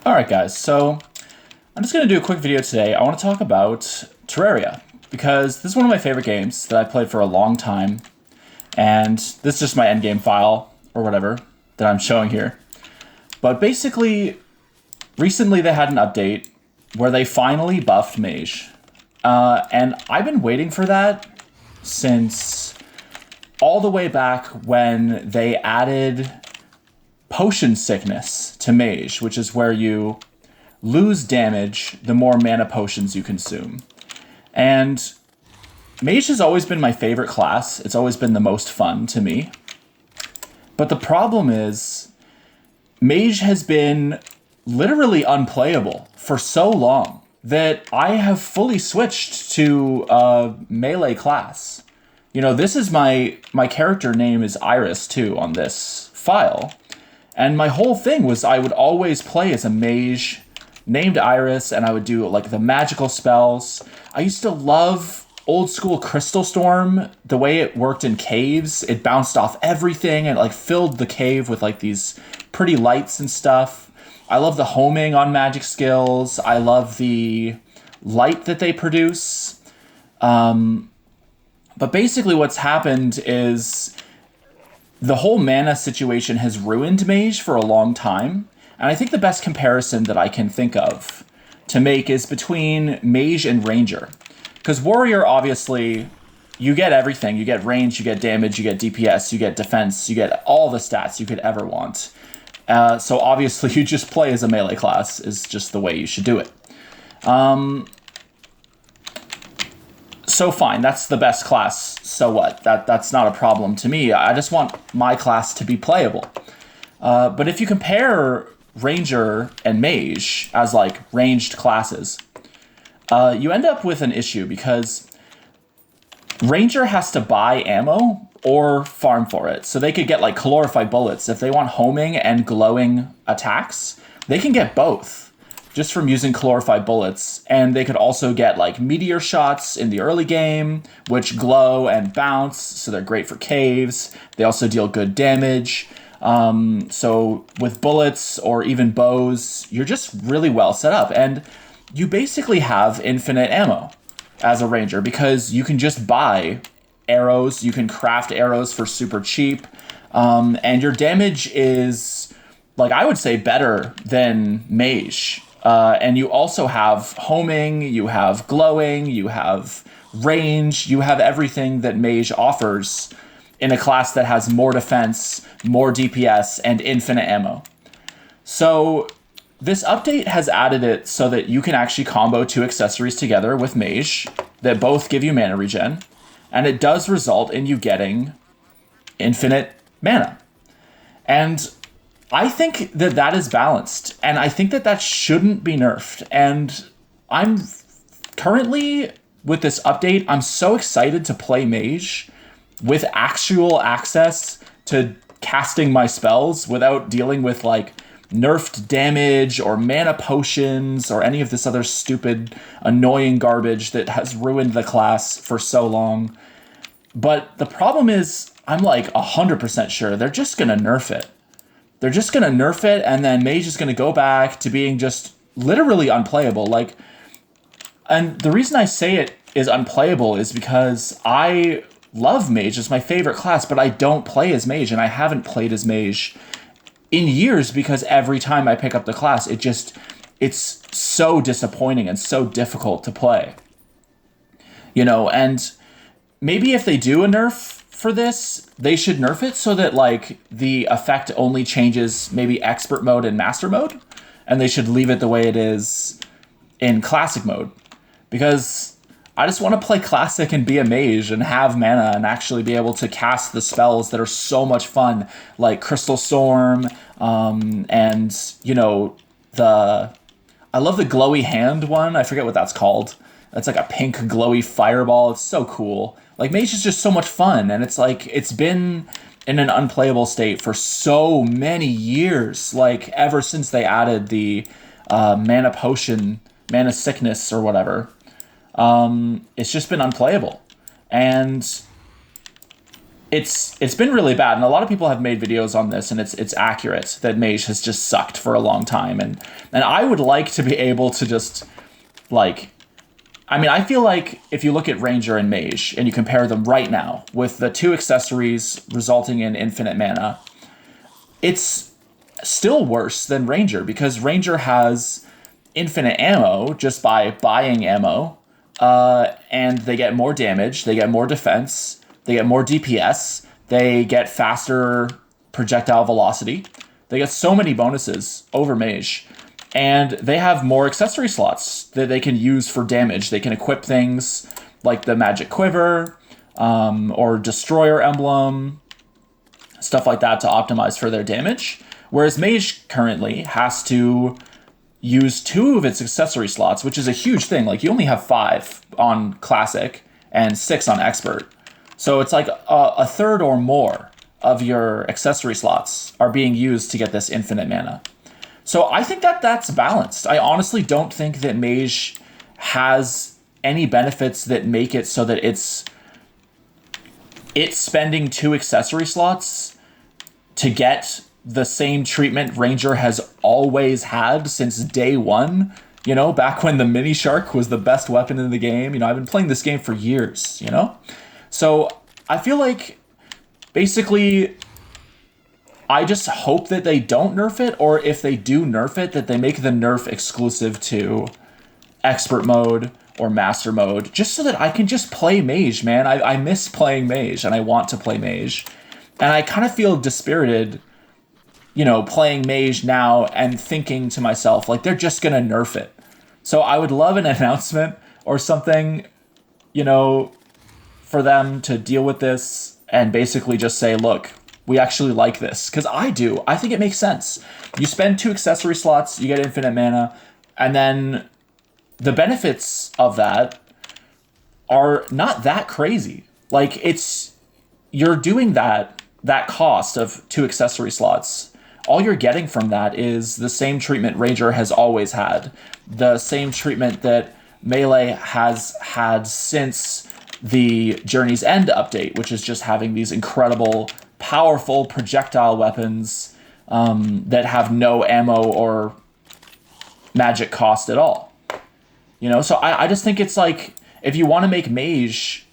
Alright guys, so I'm just going to do a quick video today. I want to talk about Terraria, because this is one of my favorite games that I've played for a long time, and this is just my endgame file, or whatever, that I'm showing here. But basically, recently they had an update where they finally buffed Mage. And I've been waiting for that since all the way back when they added potion sickness to Mage, which is where you lose damage the more mana potions you consume. And Mage has always been my favorite class. It's always been the most fun to me. But the problem is, Mage has been literally unplayable for so long that I have fully switched to a melee class. You know, this is my character name is Iris too on this file. And my whole thing was I would always play as a mage named Iris, and I would do like the magical spells. I used to love old school Crystal Storm, the way it worked in caves. It bounced off everything and like filled the cave with like these pretty lights and stuff. I love the homing on magic skills. I love the light that they produce. But basically what's happened is the whole mana situation has ruined Mage for a long time. And I think the best comparison that I can think of to make is between Mage and Ranger. Because Warrior, obviously, you get everything. You get range, you get damage, you get DPS, you get defense, you get all the stats you could ever want. So obviously you just play as a melee class is just the way you should do it. So fine, that's the best class. So what? That's not a problem to me. I just want my class to be playable. But if you compare Ranger and Mage as like ranged classes, you end up with an issue because Ranger has to buy ammo or farm for it. So they could get like calorified bullets. If they want homing and glowing attacks, they can get both just from using calorified bullets. And they could also get like meteor shots in the early game, which glow and bounce, so they're great for caves. They also deal good damage. So with bullets or even bows, you're just really well set up. And you basically have infinite ammo as a ranger because you can just buy arrows. You can craft arrows for super cheap. And your damage is, like, I would say better than Mage. And you also have homing, you have glowing, you have range, you have everything that Mage offers in a class that has more defense, more DPS, and infinite ammo. So this update has added it so that you can actually combo two accessories together with Mage that both give you mana regen, and it does result in you getting infinite mana. And I think that that is balanced, and I think that that shouldn't be nerfed. And I'm currently, with this update, I'm so excited to play Mage with actual access to casting my spells without dealing with like nerfed damage or mana potions or any of this other stupid, annoying garbage that has ruined the class for so long. But the problem is, I'm like 100% sure they're just gonna nerf it. They're just going to nerf it, and then Mage is going to go back to being just literally unplayable. Like, and the reason I say it is unplayable is because I love Mage. It's my favorite class, but I don't play as Mage, and I haven't played as Mage in years because every time I pick up the class, it's so disappointing and so difficult to play. You know, and maybe if they do a nerf for this, they should nerf it so that like the effect only changes maybe expert mode and master mode, and they should leave it the way it is in classic mode, because I just want to play classic and be a mage and have mana and actually be able to cast the spells that are so much fun, like Crystal Storm, and you know, I love the glowy hand one. I forget what that's called. It's like a pink glowy fireball. It's so cool. Like, Mage is just so much fun, and it's like, it's been in an unplayable state for so many years, like, ever since they added the mana potion, mana sickness, or whatever. It's just been unplayable. And it's been really bad, and a lot of people have made videos on this, and it's accurate that Mage has just sucked for a long time, and I would like to be able to just like, I mean, I feel like if you look at Ranger and Mage and you compare them right now with the two accessories resulting in infinite mana, it's still worse than Ranger, because Ranger has infinite ammo just by buying ammo, and they get more damage, they get more defense, they get more DPS, they get faster projectile velocity, they get so many bonuses over Mage, and they have more accessory slots that they can use for damage. They can equip things like the Magic Quiver, or Destroyer Emblem, stuff like that to optimize for their damage. Whereas Mage currently has to use 2 of its accessory slots, which is a huge thing. Like, you only have 5 on Classic and 6 on Expert. So it's like a third or more of your accessory slots are being used to get this infinite mana. So I think that that's balanced. I honestly don't think that Mage has any benefits that make it so that it's spending 2 accessory slots to get the same treatment Ranger has always had since day one. You know, back when the Mini Shark was the best weapon in the game. You know, I've been playing this game for years, you know? So I feel like basically I just hope that they don't nerf it, or if they do nerf it, that they make the nerf exclusive to Expert mode or Master mode, just so that I can just play Mage, man. I miss playing Mage, and I want to play Mage. And I kind of feel dispirited, you know, playing Mage now and thinking to myself, like, they're just going to nerf it. So I would love an announcement or something, you know, for them to deal with this and basically just say, look, we actually like this. Because I do. I think it makes sense. You spend 2 accessory slots, you get infinite mana, and then the benefits of that are not that crazy. Like, you're doing that cost of 2 accessory slots. All you're getting from that is the same treatment Ranger has always had. The same treatment that Melee has had since the Journey's End update, which is just having these incredible, powerful projectile weapons that have no ammo or magic cost at all. You know, so I just think it's like, if you want to make Mage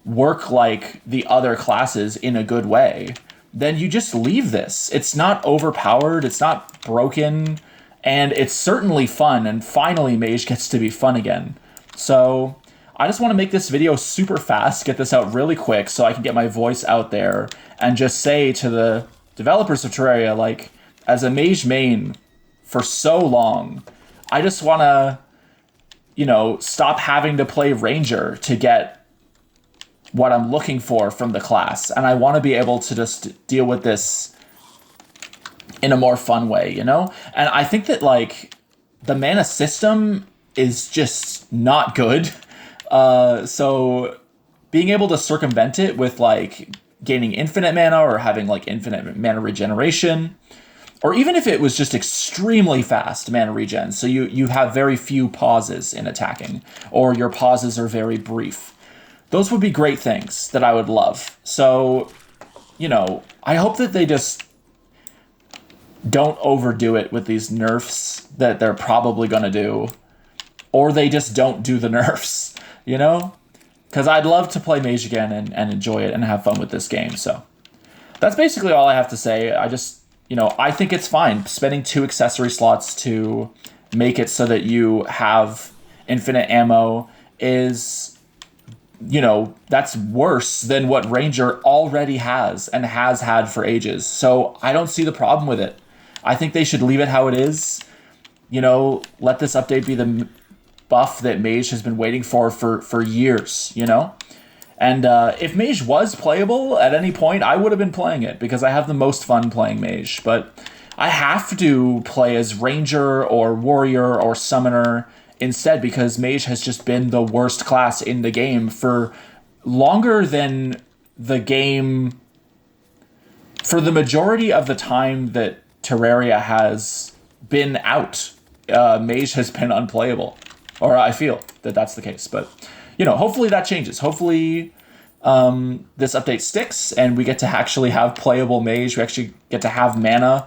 work like the other classes in a good way, then you just leave this. It's not overpowered, it's not broken, and it's certainly fun, and finally Mage gets to be fun again. So I just want to make this video super fast, get this out really quick so I can get my voice out there and just say to the developers of Terraria, like, as a Mage main for so long, I just want to, you know, stop having to play Ranger to get what I'm looking for from the class. And I want to be able to just deal with this in a more fun way, you know? And I think that, like, the mana system is just not good. So being able to circumvent it with, like, gaining infinite mana or having, like, infinite mana regeneration, or even if it was just extremely fast mana regen, so you have very few pauses in attacking, or your pauses are very brief. Those would be great things that I would love. So, you know, I hope that they just don't overdo it with these nerfs that they're probably going to do, or they just don't do the nerfs, you know? Because I'd love to play Mage again and enjoy it and have fun with this game. So that's basically all I have to say. I just, you know, I think it's fine spending 2 accessory slots to make it so that you have infinite ammo is, you know, that's worse than what Ranger already has and has had for ages. So I don't see the problem with it. I think they should leave it how it is. You know, let this update be the buff that Mage has been waiting for years, you know? And if Mage was playable at any point, I would have been playing it because I have the most fun playing Mage. But I have to play as Ranger or Warrior or Summoner instead because Mage has just been the worst class in the game for longer than the game. For the majority of the time that Terraria has been out, Mage has been unplayable. Or I feel that that's the case. But, you know, hopefully that changes. Hopefully this update sticks and we get to actually have playable mage. We actually get to have mana,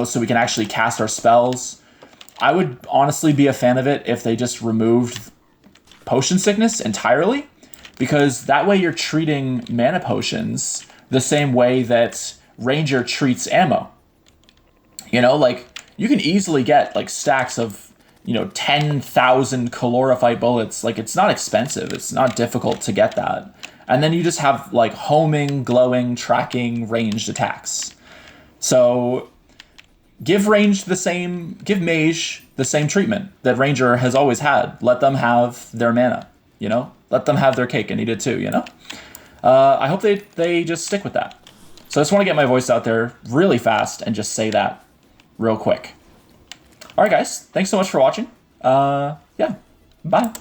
so we can actually cast our spells. I would honestly be a fan of it if they just removed potion sickness entirely, because that way you're treating mana potions the same way that ranger treats ammo. Like you can easily get like stacks of 10,000 chlorophyte bullets. Like it's not expensive. It's not difficult to get that. And then you just have like homing, glowing, tracking, ranged attacks. So give mage the same treatment that ranger has always had. Let them have their mana, let them have their cake and eat it too, I hope they just stick with that. So I just want to get my voice out there really fast and just say that real quick. All right, guys, thanks so much for watching. Yeah, bye.